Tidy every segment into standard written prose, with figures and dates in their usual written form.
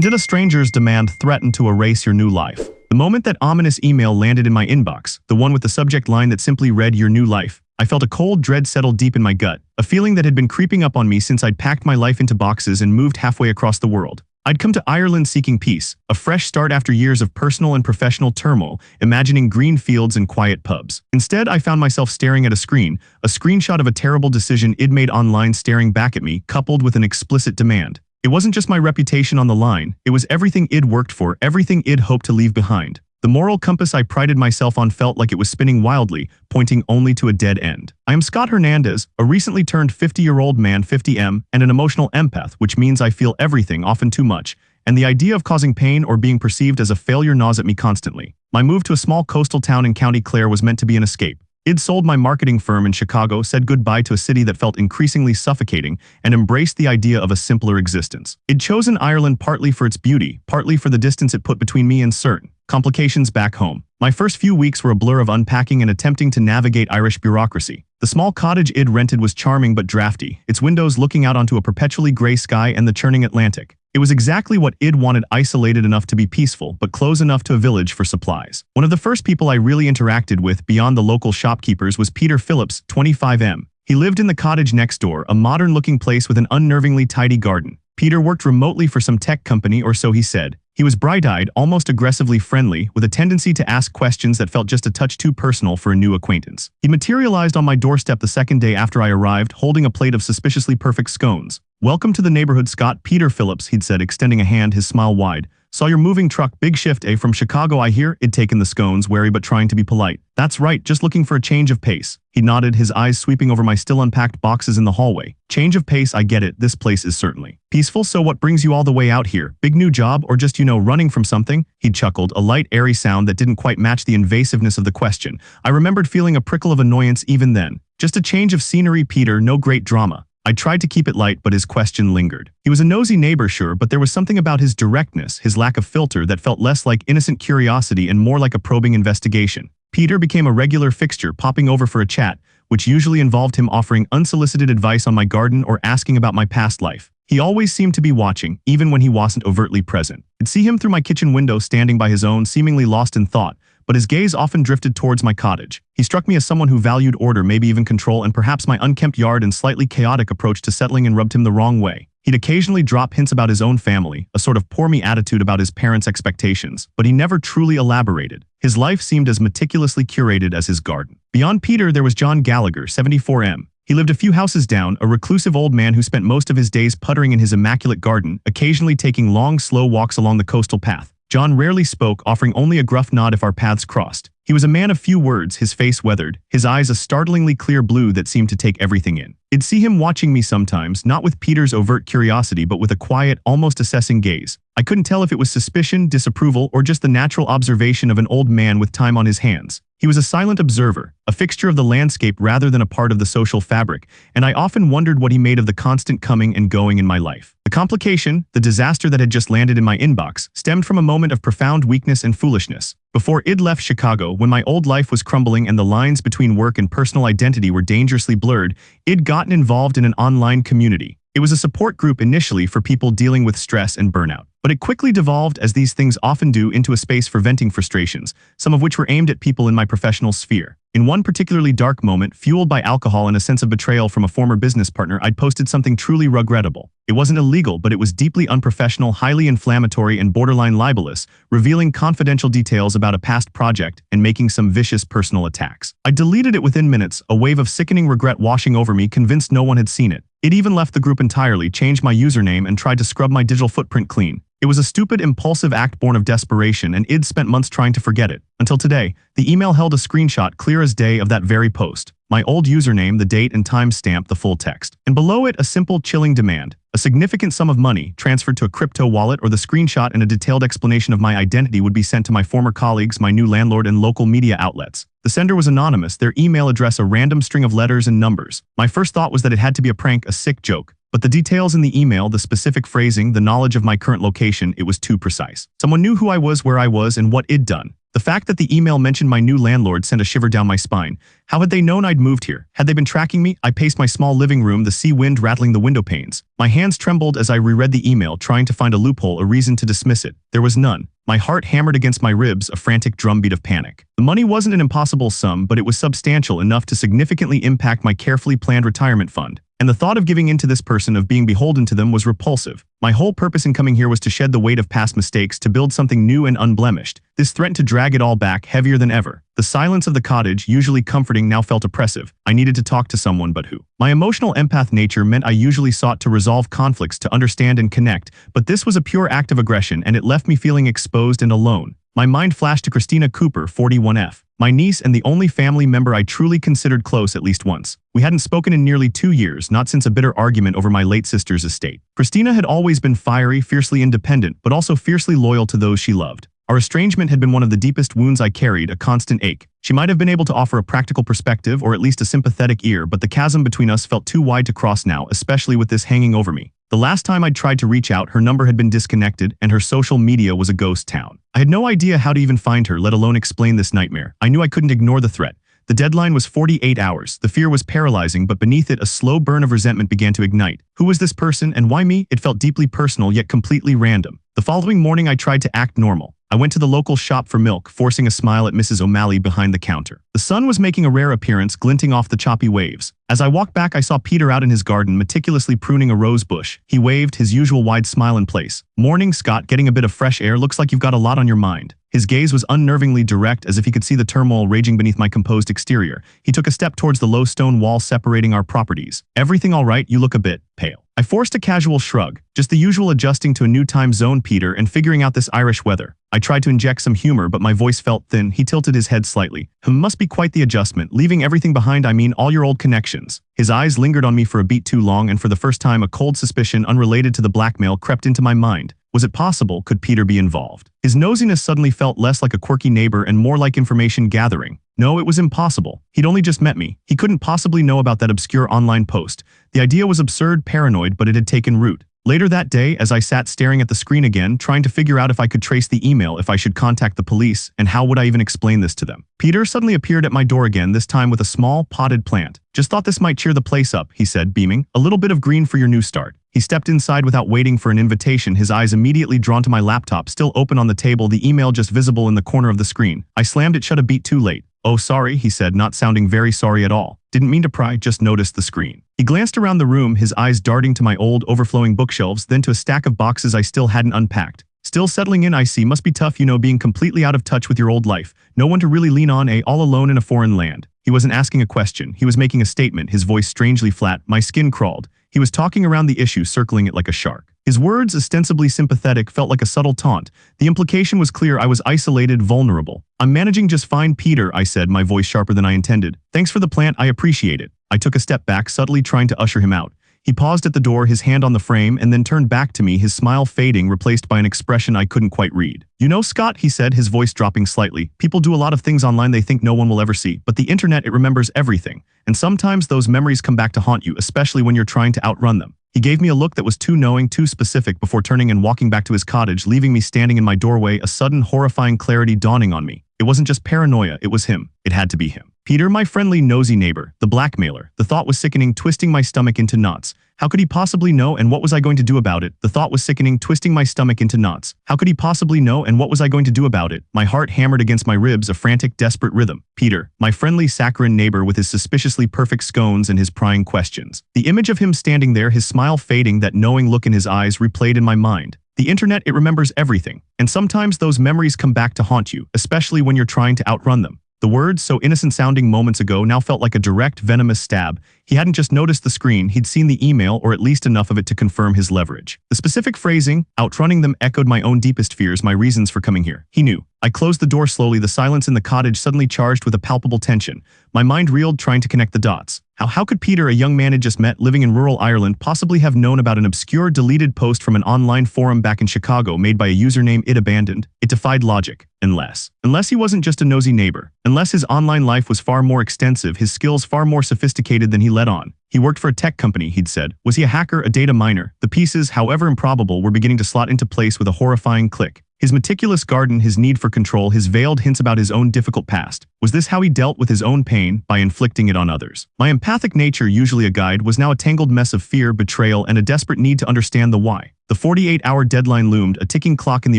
did a stranger's demand threaten to erase your new life? The moment that ominous email landed in my inbox, the one with the subject line that simply read "Your New Life," I felt a cold dread settle deep in my gut, a feeling that had been creeping up on me since I'd packed my life into boxes and moved halfway across the world. I'd come to Ireland seeking peace, a fresh start after years of personal and professional turmoil, imagining green fields and quiet pubs. Instead, I found myself staring at a screenshot of a terrible decision I'd made online staring back at me, coupled with an explicit demand. It wasn't just my reputation on the line, it was everything I'd worked for, everything I'd hoped to leave behind. The moral compass I prided myself on felt like it was spinning wildly, pointing only to a dead end. I am Scott Hernandez, a recently turned 50-year-old man, 50M, and an emotional empath, which means I feel everything, often too much, and the idea of causing pain or being perceived as a failure gnaws at me constantly. My move to a small coastal town in County Clare was meant to be an escape. I'd sold my marketing firm in Chicago, said goodbye to a city that felt increasingly suffocating, and embraced the idea of a simpler existence. I'd chosen Ireland partly for its beauty, partly for the distance it put between me and certain complications back home. My first few weeks were a blur of unpacking and attempting to navigate Irish bureaucracy. The small cottage I'd rented was charming but drafty, its windows looking out onto a perpetually gray sky and the churning Atlantic. It was exactly what I'd wanted, isolated enough to be peaceful, but close enough to a village for supplies. One of the first people I really interacted with beyond the local shopkeepers was Peter Phillips, 25M. He lived in the cottage next door, a modern-looking place with an unnervingly tidy garden. Peter worked remotely for some tech company, or so he said. He was bright-eyed, almost aggressively friendly, with a tendency to ask questions that felt just a touch too personal for a new acquaintance. He materialized on my doorstep the second day after I arrived, holding a plate of suspiciously perfect scones. "Welcome to the neighborhood, Scott." "Peter Phillips," he'd said, extending a hand, his smile wide. "Saw your moving truck. Big shift, eh? From Chicago, I hear?" I'd taken the scones, wary but trying to be polite. "That's right, just looking for a change of pace." He nodded, his eyes sweeping over my still unpacked boxes in the hallway. "Change of pace, I get it. This place is certainly peaceful. So what brings you all the way out here? Big new job, or just, running from something?" He'd chuckled, a light, airy sound that didn't quite match the invasiveness of the question. I remembered feeling a prickle of annoyance even then. "Just a change of scenery, Peter, no great drama." I tried to keep it light, but his question lingered. He was a nosy neighbor, sure, but there was something about his directness, his lack of filter, that felt less like innocent curiosity and more like a probing investigation. Peter became a regular fixture, popping over for a chat, which usually involved him offering unsolicited advice on my garden or asking about my past life. He always seemed to be watching, even when he wasn't overtly present. I'd see him through my kitchen window standing by his own, seemingly lost in thought, but his gaze often drifted towards my cottage. He struck me as someone who valued order, maybe even control, and perhaps my unkempt yard and slightly chaotic approach to settling and rubbed him the wrong way. He'd occasionally drop hints about his own family, a sort of poor-me attitude about his parents' expectations, but he never truly elaborated. His life seemed as meticulously curated as his garden. Beyond Peter, there was John Gallagher, 74M. He lived a few houses down, a reclusive old man who spent most of his days puttering in his immaculate garden, occasionally taking long, slow walks along the coastal path. John rarely spoke, offering only a gruff nod if our paths crossed. He was a man of few words, his face weathered, his eyes a startlingly clear blue that seemed to take everything in. I'd see him watching me sometimes, not with Peter's overt curiosity but with a quiet, almost assessing gaze. I couldn't tell if it was suspicion, disapproval, or just the natural observation of an old man with time on his hands. He was a silent observer, a fixture of the landscape rather than a part of the social fabric, and I often wondered what he made of the constant coming and going in my life. The complication, the disaster that had just landed in my inbox, stemmed from a moment of profound weakness and foolishness. Before I'd left Chicago, when my old life was crumbling and the lines between work and personal identity were dangerously blurred, I'd gotten involved in an online community. It was a support group initially for people dealing with stress and burnout, but it quickly devolved, as these things often do, into a space for venting frustrations, some of which were aimed at people in my professional sphere. In one particularly dark moment, fueled by alcohol and a sense of betrayal from a former business partner, I'd posted something truly regrettable. It wasn't illegal, but it was deeply unprofessional, highly inflammatory, and borderline libelous, revealing confidential details about a past project and making some vicious personal attacks. I deleted it within minutes, a wave of sickening regret washing over me, convinced no one had seen it. It even left the group entirely, changed my username, and tried to scrub my digital footprint clean. It was a stupid, impulsive act born of desperation, and I'd spent months trying to forget it. Until today, the email held a screenshot clear as day of that very post. My old username, the date and time stamp, the full text. And below it, a simple, chilling demand. A significant sum of money, transferred to a crypto wallet, or the screenshot and a detailed explanation of my identity would be sent to my former colleagues, my new landlord, and local media outlets. The sender was anonymous, their email address a random string of letters and numbers. My first thought was that it had to be a prank, a sick joke. But the details in the email, the specific phrasing, the knowledge of my current location, it was too precise. Someone knew who I was, where I was, and what I'd done. The fact that the email mentioned my new landlord sent a shiver down my spine. How had they known I'd moved here? Had they been tracking me? I paced my small living room, the sea wind rattling the window panes. My hands trembled as I reread the email, trying to find a loophole, a reason to dismiss it. There was none. My heart hammered against my ribs, a frantic drumbeat of panic. The money wasn't an impossible sum, but it was substantial enough to significantly impact my carefully planned retirement fund. And the thought of giving in to this person, of being beholden to them, was repulsive. My whole purpose in coming here was to shed the weight of past mistakes, to build something new and unblemished. This threatened to drag it all back, heavier than ever. The silence of the cottage, usually comforting, now felt oppressive. I needed to talk to someone, but who? My emotional empath nature meant I usually sought to resolve conflicts, to understand and connect, but this was a pure act of aggression, and it left me feeling exposed and alone. My mind flashed to Christina Cooper, 41F, my niece and the only family member I truly considered close at least once. We hadn't spoken in nearly 2 years, not since a bitter argument over my late sister's estate. Christina had always been fiery, fiercely independent, but also fiercely loyal to those she loved. Our estrangement had been one of the deepest wounds I carried, a constant ache. She might have been able to offer a practical perspective or at least a sympathetic ear, but the chasm between us felt too wide to cross now, especially with this hanging over me. The last time I'd tried to reach out, her number had been disconnected, and her social media was a ghost town. I had no idea how to even find her, let alone explain this nightmare. I knew I couldn't ignore the threat. The deadline was 48 hours. The fear was paralyzing, but beneath it, a slow burn of resentment began to ignite. Who was this person, and why me? It felt deeply personal, yet completely random. The following morning, I tried to act normal. I went to the local shop for milk, forcing a smile at Mrs. O'Malley behind the counter. The sun was making a rare appearance, glinting off the choppy waves. As I walked back, I saw Peter out in his garden, meticulously pruning a rose bush. He waved, his usual wide smile in place. "Morning, Scott, getting a bit of fresh air? Looks like you've got a lot on your mind." His gaze was unnervingly direct, as if he could see the turmoil raging beneath my composed exterior. He took a step towards the low stone wall separating our properties. "Everything all right? You look a bit pale." I forced a casual shrug. "Just the usual, adjusting to a new time zone, Peter, and figuring out this Irish weather." I tried to inject some humor, but my voice felt thin. He tilted his head slightly. Must be quite the adjustment. Leaving everything behind, I mean all your old connections." His eyes lingered on me for a beat too long, and for the first time a cold suspicion unrelated to the blackmail crept into my mind. Was it possible? Could Peter be involved? His nosiness suddenly felt less like a quirky neighbor and more like information gathering. No, it was impossible. He'd only just met me. He couldn't possibly know about that obscure online post. The idea was absurd, paranoid, but it had taken root. Later that day, as I sat staring at the screen again, trying to figure out if I could trace the email, if I should contact the police, and how would I even explain this to them, Peter suddenly appeared at my door again, this time with a small, potted plant. "Just thought this might cheer the place up," he said, beaming. "A little bit of green for your new start." He stepped inside without waiting for an invitation, his eyes immediately drawn to my laptop, still open on the table, the email just visible in the corner of the screen. I slammed it shut a beat too late. "Oh, sorry," he said, not sounding very sorry at all. "Didn't mean to pry, just noticed the screen." He glanced around the room, his eyes darting to my old, overflowing bookshelves, then to a stack of boxes I still hadn't unpacked. "Still settling in, I see. Must be tough, being completely out of touch with your old life. No one to really lean on, all alone in a foreign land." He wasn't asking a question. He was making a statement, his voice strangely flat. My skin crawled. He was talking around the issue, circling it like a shark. His words, ostensibly sympathetic, felt like a subtle taunt. The implication was clear: I was isolated, vulnerable. "I'm managing just fine, Peter," I said, my voice sharper than I intended. "Thanks for the plant, I appreciate it." I took a step back, subtly trying to usher him out. He paused at the door, his hand on the frame, and then turned back to me, his smile fading, replaced by an expression I couldn't quite read. "You know, Scott," he said, his voice dropping slightly, "people do a lot of things online they think no one will ever see, but the internet, it remembers everything. And sometimes those memories come back to haunt you, especially when you're trying to outrun them." He gave me a look that was too knowing, too specific, before turning and walking back to his cottage, leaving me standing in my doorway, a sudden, horrifying clarity dawning on me. It wasn't just paranoia, it was him. It had to be him. Peter, my friendly, nosy neighbor, the blackmailer. The thought was sickening, twisting my stomach into knots. How could he possibly know, and what was I going to do about it? The thought was sickening, twisting my stomach into knots. How could he possibly know, and what was I going to do about it? My heart hammered against my ribs, a frantic, desperate rhythm. Peter, my friendly saccharine neighbor with his suspiciously perfect scones and his prying questions. The image of him standing there, his smile fading, that knowing look in his eyes, replayed in my mind. The internet, it remembers everything. And sometimes those memories come back to haunt you, especially when you're trying to outrun them. The words, so innocent sounding moments ago, now felt like a direct, venomous stab. He hadn't just noticed the screen, he'd seen the email, or at least enough of it to confirm his leverage. The specific phrasing, outrunning them, echoed my own deepest fears, my reasons for coming here. He knew. I closed the door slowly, the silence in the cottage suddenly charged with a palpable tension. My mind reeled, trying to connect the dots. How could Peter, a young man I'd just met, living in rural Ireland, possibly have known about an obscure, deleted post from an online forum back in Chicago made by a username it abandoned? It defied logic. Unless he wasn't just a nosy neighbor. Unless his online life was far more extensive, his skills far more sophisticated than he let on. He worked for a tech company, he'd said. Was he a hacker, a data miner? The pieces, however improbable, were beginning to slot into place with a horrifying click. His meticulous garden, his need for control, his veiled hints about his own difficult past. Was this how he dealt with his own pain, by inflicting it on others? My empathic nature, usually a guide, was now a tangled mess of fear, betrayal, and a desperate need to understand the why. The 48-hour deadline loomed, a ticking clock in the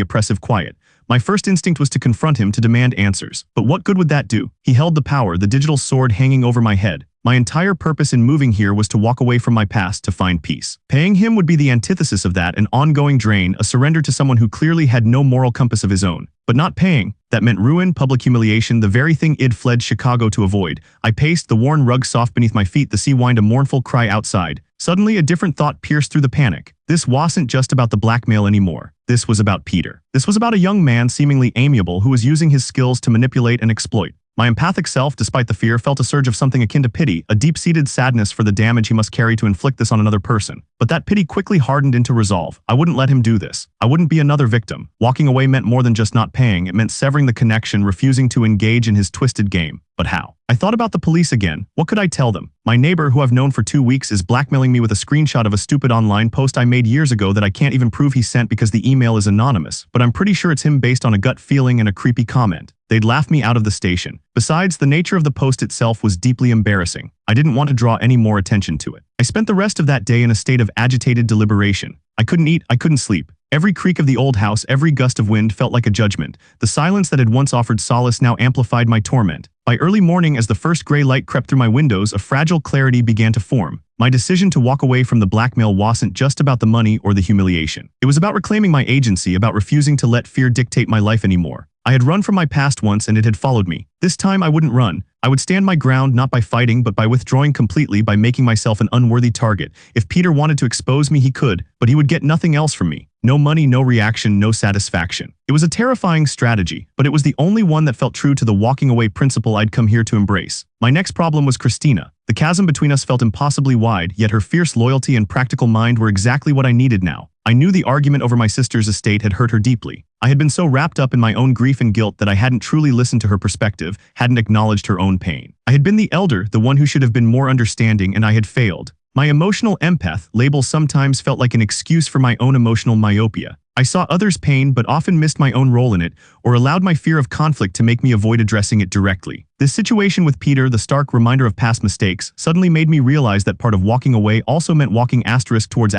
oppressive quiet. My first instinct was to confront him, to demand answers. But what good would that do? He held the power, the digital sword hanging over my head. My entire purpose in moving here was to walk away from my past, to find peace. Paying him would be the antithesis of that, an ongoing drain, a surrender to someone who clearly had no moral compass of his own. But not paying, that meant ruin, public humiliation, the very thing I'd fled Chicago to avoid. I paced, the worn rug soft beneath my feet, the sea whined a mournful cry outside. Suddenly, a different thought pierced through the panic. This wasn't just about the blackmail anymore. This was about Peter. This was about a young man seemingly amiable who was using his skills to manipulate and exploit. My empathic self, despite the fear, felt a surge of something akin to pity, a deep-seated sadness for the damage he must carry to inflict this on another person. But that pity quickly hardened into resolve. I wouldn't let him do this. I wouldn't be another victim. Walking away meant more than just not paying. It meant severing the connection, refusing to engage in his twisted game. But how? I thought about the police again. What could I tell them? My neighbor, who I've known for 2 weeks, is blackmailing me with a screenshot of a stupid online post I made years ago that I can't even prove he sent because the email is anonymous, but I'm pretty sure it's him based on a gut feeling and a creepy comment. They'd laugh me out of the station. Besides, the nature of the post itself was deeply embarrassing. I didn't want to draw any more attention to it. I spent the rest of that day in a state of agitated deliberation. I couldn't eat, I couldn't sleep. Every creak of the old house, every gust of wind felt like a judgment. The silence that had once offered solace now amplified my torment. By early morning, as the first gray light crept through my windows, a fragile clarity began to form. My decision to walk away from the blackmail wasn't just about the money or the humiliation. It was about reclaiming my agency, about refusing to let fear dictate my life anymore. I had run from my past once and it had followed me. This time I wouldn't run. I would stand my ground, not by fighting, but by withdrawing completely, by making myself an unworthy target. If Peter wanted to expose me, he could, but he would get nothing else from me. No money, no reaction, no satisfaction. It was a terrifying strategy, but it was the only one that felt true to the walking away principle I'd come here to embrace. My next problem was Christina. The chasm between us felt impossibly wide, yet her fierce loyalty and practical mind were exactly what I needed now. I knew the argument over my sister's estate had hurt her deeply. I had been so wrapped up in my own grief and guilt that I hadn't truly listened to her perspective, hadn't acknowledged her own pain. I had been the elder, the one who should have been more understanding, and I had failed. My emotional empath label sometimes felt like an excuse for my own emotional myopia. I saw others' pain but often missed my own role in it, or allowed my fear of conflict to make me avoid addressing it directly. This situation with Peter, the stark reminder of past mistakes, suddenly made me realize that part of walking away also meant walking towards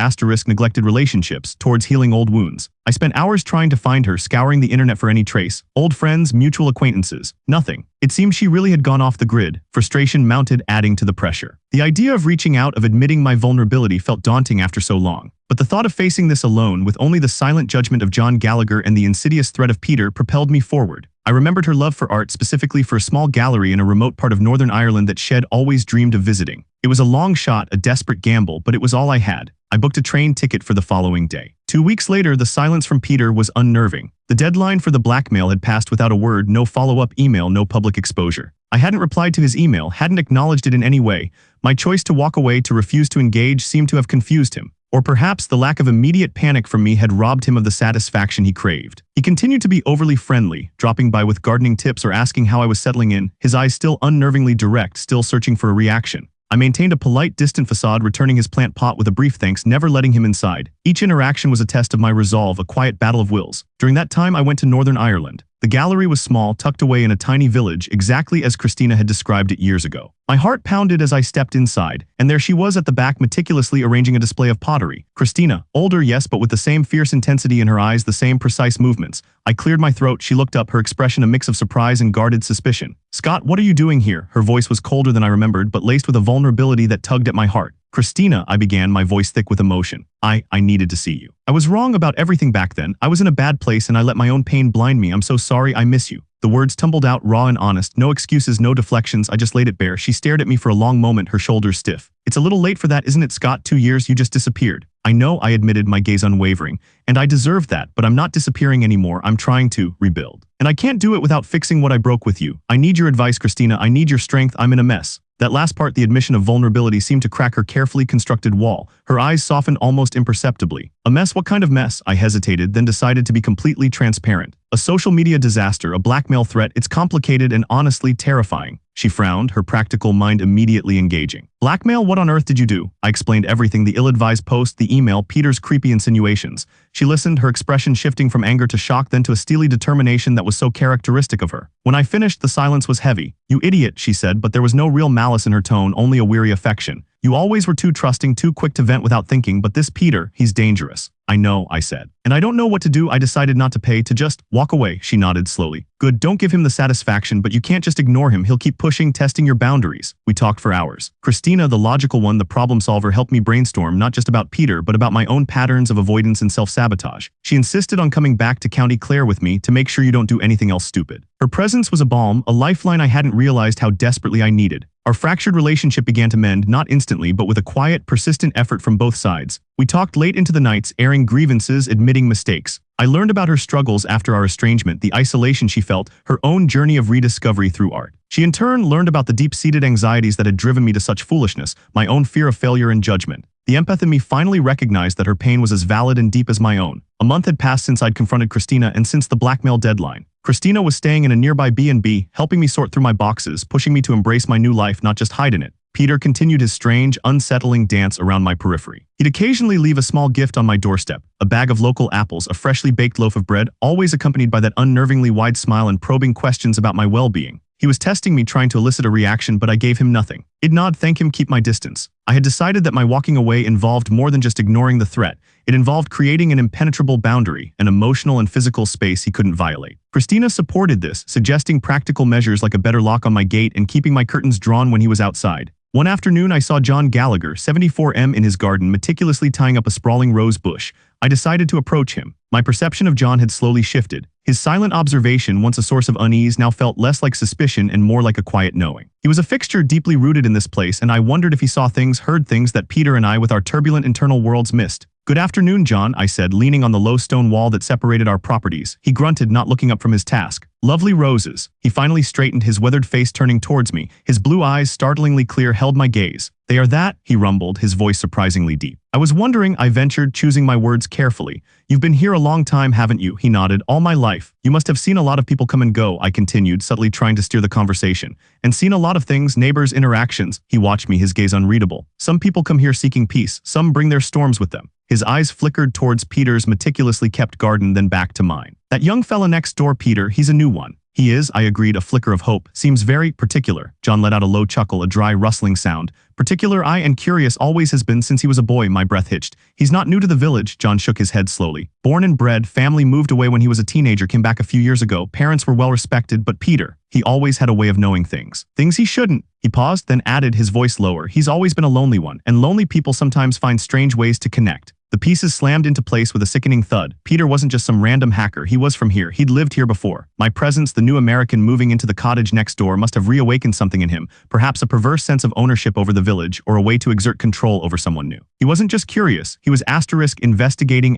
neglected relationships, towards healing old wounds. I spent hours trying to find her, scouring the internet for any trace. Old friends, mutual acquaintances. Nothing. It seemed she really had gone off the grid. Frustration mounted, adding to the pressure. The idea of reaching out, of admitting my vulnerability, felt daunting after so long. But the thought of facing this alone, with only the silent judgment of John Gallagher and the insidious threat of Peter, propelled me forward. I remembered her love for art, specifically for a small gallery in a remote part of Northern Ireland that Shed always dreamed of visiting. It was a long shot, a desperate gamble, but it was all I had. I booked a train ticket for the following day. 2 weeks later, the silence from Peter was unnerving. The deadline for the blackmail had passed without a word, no follow-up email, no public exposure. I hadn't replied to his email, hadn't acknowledged it in any way. My choice to walk away, to refuse to engage, seemed to have confused him. Or perhaps the lack of immediate panic from me had robbed him of the satisfaction he craved. He continued to be overly friendly, dropping by with gardening tips or asking how I was settling in, his eyes still unnervingly direct, still searching for a reaction. I maintained a polite, distant facade, returning his plant pot with a brief thanks, never letting him inside. Each interaction was a test of my resolve, a quiet battle of wills. During that time, I went to Northern Ireland. The gallery was small, tucked away in a tiny village, exactly as Christina had described it years ago. My heart pounded as I stepped inside, and there she was at the back, meticulously arranging a display of pottery. Christina, older, yes, but with the same fierce intensity in her eyes, the same precise movements. I cleared my throat. She looked up, her expression a mix of surprise and guarded suspicion. "Scott, what are you doing here?" Her voice was colder than I remembered, but laced with a vulnerability that tugged at my heart. "Christina," I began, my voice thick with emotion. I needed to see you. I was wrong about everything back then. I was in a bad place and I let my own pain blind me. I'm so sorry, I miss you." The words tumbled out raw and honest. No excuses, no deflections, I just laid it bare. She stared at me for a long moment, her shoulders stiff. "It's a little late for that, isn't it, Scott? 2 years, you just disappeared." "I know," I admitted, my gaze unwavering. "And I deserve that, but I'm not disappearing anymore. I'm trying to rebuild. And I can't do it without fixing what I broke with you. I need your advice, Christina. I need your strength. I'm in a mess." That last part, the admission of vulnerability, seemed to crack her carefully constructed wall. Her eyes softened almost imperceptibly. "A mess? What kind of mess?" I hesitated, then decided to be completely transparent. "A social media disaster, a blackmail threat. It's complicated and honestly terrifying." She frowned, her practical mind immediately engaging. Blackmail? What on earth did you do? I explained everything, the ill-advised post, the email, Peter's creepy insinuations. She listened, her expression shifting from anger to shock, then to a steely determination that was so characteristic of her. When I finished, the silence was heavy. You idiot, she said, but there was no real malice in her tone, only a weary affection. You always were too trusting, too quick to vent without thinking, but this Peter, he's dangerous. I know, I said. And I don't know what to do. I decided not to pay, to just walk away. She nodded slowly. Good, don't give him the satisfaction, but you can't just ignore him. He'll keep pushing, testing your boundaries. We talked for hours. Christina, the logical one, the problem solver, helped me brainstorm not just about Peter, but about my own patterns of avoidance and self-sabotage. She insisted on coming back to County Clare with me to make sure you don't do anything else stupid. Her presence was a balm, a lifeline I hadn't realized how desperately I needed. Our fractured relationship began to mend, not instantly, but with a quiet, persistent effort from both sides. We talked late into the nights, airing grievances, admitting mistakes. I learned about her struggles after our estrangement, the isolation she felt, her own journey of rediscovery through art. She in turn learned about the deep-seated anxieties that had driven me to such foolishness, my own fear of failure and judgment. The empath in me finally recognized that her pain was as valid and deep as my own. A month had passed since I'd confronted Christina and since the blackmail deadline. Christina was staying in a nearby B&B, helping me sort through my boxes, pushing me to embrace my new life, not just hide in it. Peter continued his strange, unsettling dance around my periphery. He'd occasionally leave a small gift on my doorstep, a bag of local apples, a freshly baked loaf of bread, always accompanied by that unnervingly wide smile and probing questions about my well-being. He was testing me, trying to elicit a reaction, but I gave him nothing. I'd nod, thank him, keep my distance. I had decided that my walking away involved more than just ignoring the threat. It involved creating an impenetrable boundary, an emotional and physical space he couldn't violate. Christina supported this, suggesting practical measures like a better lock on my gate and keeping my curtains drawn when he was outside. One afternoon, I saw John Gallagher, 74M, in his garden, meticulously tying up a sprawling rose bush. I decided to approach him. My perception of John had slowly shifted. His silent observation, once a source of unease, now felt less like suspicion and more like a quiet knowing. He was a fixture deeply rooted in this place, and I wondered if he saw things, heard things that Peter and I, with our turbulent internal worlds, missed. Good afternoon, John, I said, leaning on the low stone wall that separated our properties. He grunted, not looking up from his task. Lovely roses. He finally straightened, his weathered face turning towards me. His blue eyes, startlingly clear, held my gaze. They are that, he rumbled, his voice surprisingly deep. I was wondering, I ventured, choosing my words carefully. You've been here a long time, haven't you? He nodded. All my life. You must have seen a lot of people come and go, I continued, subtly trying to steer the conversation. And seen a lot of things, neighbors, interactions. He watched me, his gaze unreadable. Some people come here seeking peace, some bring their storms with them. His eyes flickered towards Peter's meticulously kept garden, then back to mine. That young fella next door, Peter, he's a new one. He is, I agreed, a flicker of hope. Seems very particular. John let out a low chuckle, a dry rustling sound. Particular, I and curious, always has been since he was a boy, my breath hitched. He's not new to the village, John shook his head slowly. Born and bred, family moved away when he was a teenager, came back a few years ago. Parents were well respected, but Peter, he always had a way of knowing things. Things he shouldn't. He paused, then added, his voice lower. He's always been a lonely one, and lonely people sometimes find strange ways to connect. The pieces slammed into place with a sickening thud. Peter wasn't just some random hacker, he was from here, he'd lived here before. My presence, the new American moving into the cottage next door, must have reawakened something in him, perhaps a perverse sense of ownership over the village, or a way to exert control over someone new. He wasn't just curious, he was investigating.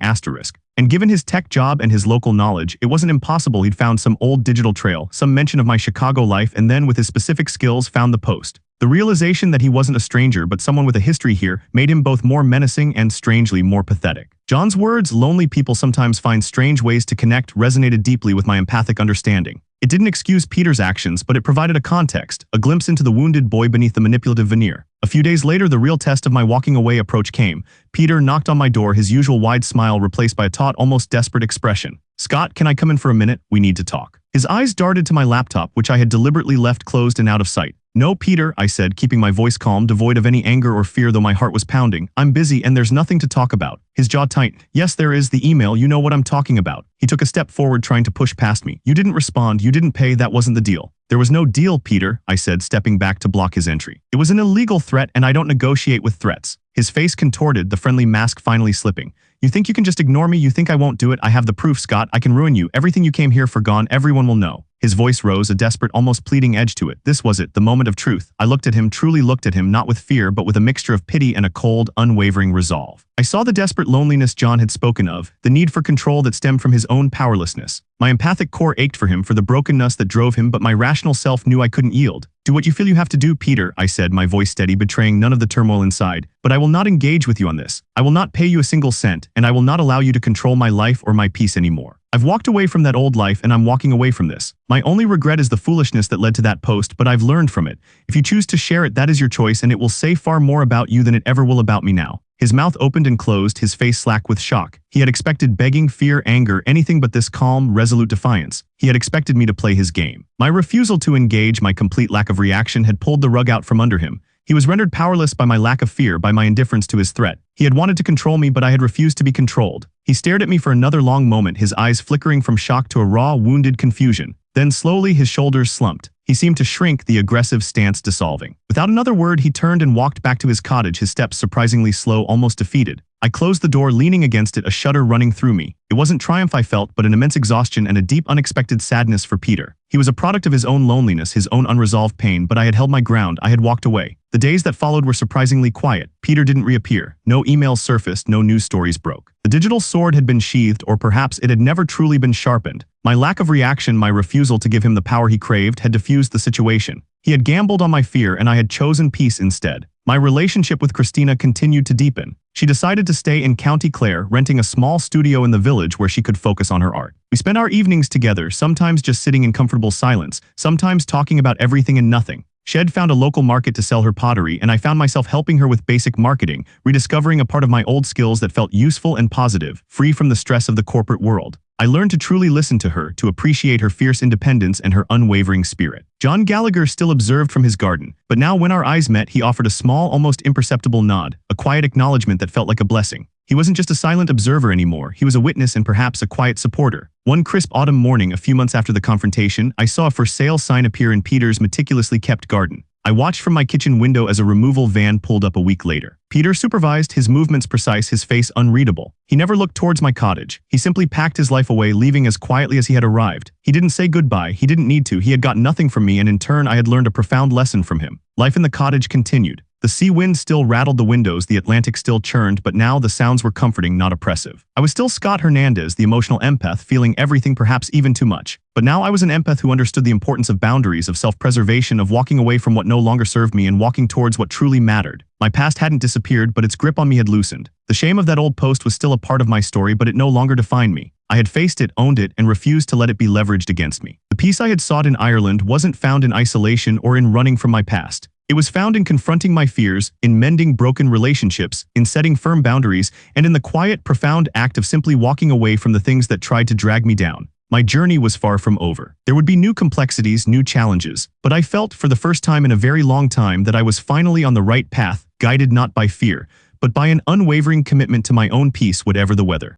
And given his tech job and his local knowledge, it wasn't impossible he'd found some old digital trail, some mention of my Chicago life, and then with his specific skills found the post. The realization that he wasn't a stranger but someone with a history here made him both more menacing and strangely more pathetic. John's words, lonely people sometimes find strange ways to connect, resonated deeply with my empathic understanding. It didn't excuse Peter's actions, but it provided a context, a glimpse into the wounded boy beneath the manipulative veneer. A few days later, the real test of my walking away approach came. Peter knocked on my door, his usual wide smile replaced by a taut, almost desperate expression. Scott, can I come in for a minute? We need to talk. His eyes darted to my laptop, which I had deliberately left closed and out of sight. No, Peter, I said, keeping my voice calm, devoid of any anger or fear, though my heart was pounding. I'm busy and there's nothing to talk about. His jaw tightened. Yes, there is, the email, you know what I'm talking about. He took a step forward, trying to push past me. You didn't respond, you didn't pay, that wasn't the deal. There was no deal, Peter, I said, stepping back to block his entry. It was an illegal threat and I don't negotiate with threats. His face contorted, the friendly mask finally slipping. You think you can just ignore me? You think I won't do it? I have the proof, Scott. I can ruin you. Everything you came here for gone. Everyone will know. His voice rose, a desperate, almost pleading edge to it. This was it, the moment of truth. I looked at him, truly looked at him, not with fear, but with a mixture of pity and a cold, unwavering resolve. I saw the desperate loneliness John had spoken of, the need for control that stemmed from his own powerlessness. My empathic core ached for him, for the brokenness that drove him, but my rational self knew I couldn't yield. Do what you feel you have to do, Peter, I said, my voice steady, betraying none of the turmoil inside. But I will not engage with you on this. I will not pay you a single cent, and I will not allow you to control my life or my peace anymore. I've walked away from that old life and I'm walking away from this. My only regret is the foolishness that led to that post, but I've learned from it. If you choose to share it, that is your choice, and it will say far more about you than it ever will about me now. His mouth opened and closed, his face slack with shock. He had expected begging, fear, anger, anything but this calm, resolute defiance. He had expected me to play his game. My refusal to engage, my complete lack of reaction, had pulled the rug out from under him. He was rendered powerless by my lack of fear, by my indifference to his threat. He had wanted to control me, but I had refused to be controlled. He stared at me for another long moment, his eyes flickering from shock to a raw, wounded confusion. Then slowly his shoulders slumped. He seemed to shrink, the aggressive stance dissolving. Without another word, he turned and walked back to his cottage, his steps surprisingly slow, almost defeated. I closed the door, leaning against it, a shudder running through me. It wasn't triumph I felt, but an immense exhaustion and a deep, unexpected sadness for Peter. He was a product of his own loneliness, his own unresolved pain, but I had held my ground, I had walked away. The days that followed were surprisingly quiet. Peter didn't reappear. No emails surfaced, no news stories broke. The digital sword had been sheathed, or perhaps it had never truly been sharpened. My lack of reaction, my refusal to give him the power he craved, had diffused the situation. He had gambled on my fear, and I had chosen peace instead. My relationship with Christina continued to deepen. She decided to stay in County Clare, renting a small studio in the village where she could focus on her art. We spent our evenings together, sometimes just sitting in comfortable silence, sometimes talking about everything and nothing. She had found a local market to sell her pottery, and I found myself helping her with basic marketing, rediscovering a part of my old skills that felt useful and positive, free from the stress of the corporate world. I learned to truly listen to her, to appreciate her fierce independence and her unwavering spirit. John Gallagher still observed from his garden, but now when our eyes met, he offered a small, almost imperceptible nod, a quiet acknowledgement that felt like a blessing. He wasn't just a silent observer anymore, he was a witness and perhaps a quiet supporter. One crisp autumn morning, a few months after the confrontation, I saw a for sale sign appear in Peter's meticulously kept garden. I watched from my kitchen window as a removal van pulled up a week later. Peter supervised, his movements precise, his face unreadable. He never looked towards my cottage. He simply packed his life away, leaving as quietly as he had arrived. He didn't say goodbye, he didn't need to, he had got nothing from me, and in turn I had learned a profound lesson from him. Life in the cottage continued. The sea wind still rattled the windows, the Atlantic still churned, but now the sounds were comforting, not oppressive. I was still Scott Hernandez, the emotional empath, feeling everything, perhaps even too much. But now I was an empath who understood the importance of boundaries, of self-preservation, of walking away from what no longer served me and walking towards what truly mattered. My past hadn't disappeared, but its grip on me had loosened. The shame of that old post was still a part of my story, but it no longer defined me. I had faced it, owned it, and refused to let it be leveraged against me. The peace I had sought in Ireland wasn't found in isolation or in running from my past. It was found in confronting my fears, in mending broken relationships, in setting firm boundaries, and in the quiet, profound act of simply walking away from the things that tried to drag me down. My journey was far from over. There would be new complexities, new challenges, but I felt, for the first time in a very long time, that I was finally on the right path, guided not by fear, but by an unwavering commitment to my own peace, whatever the weather.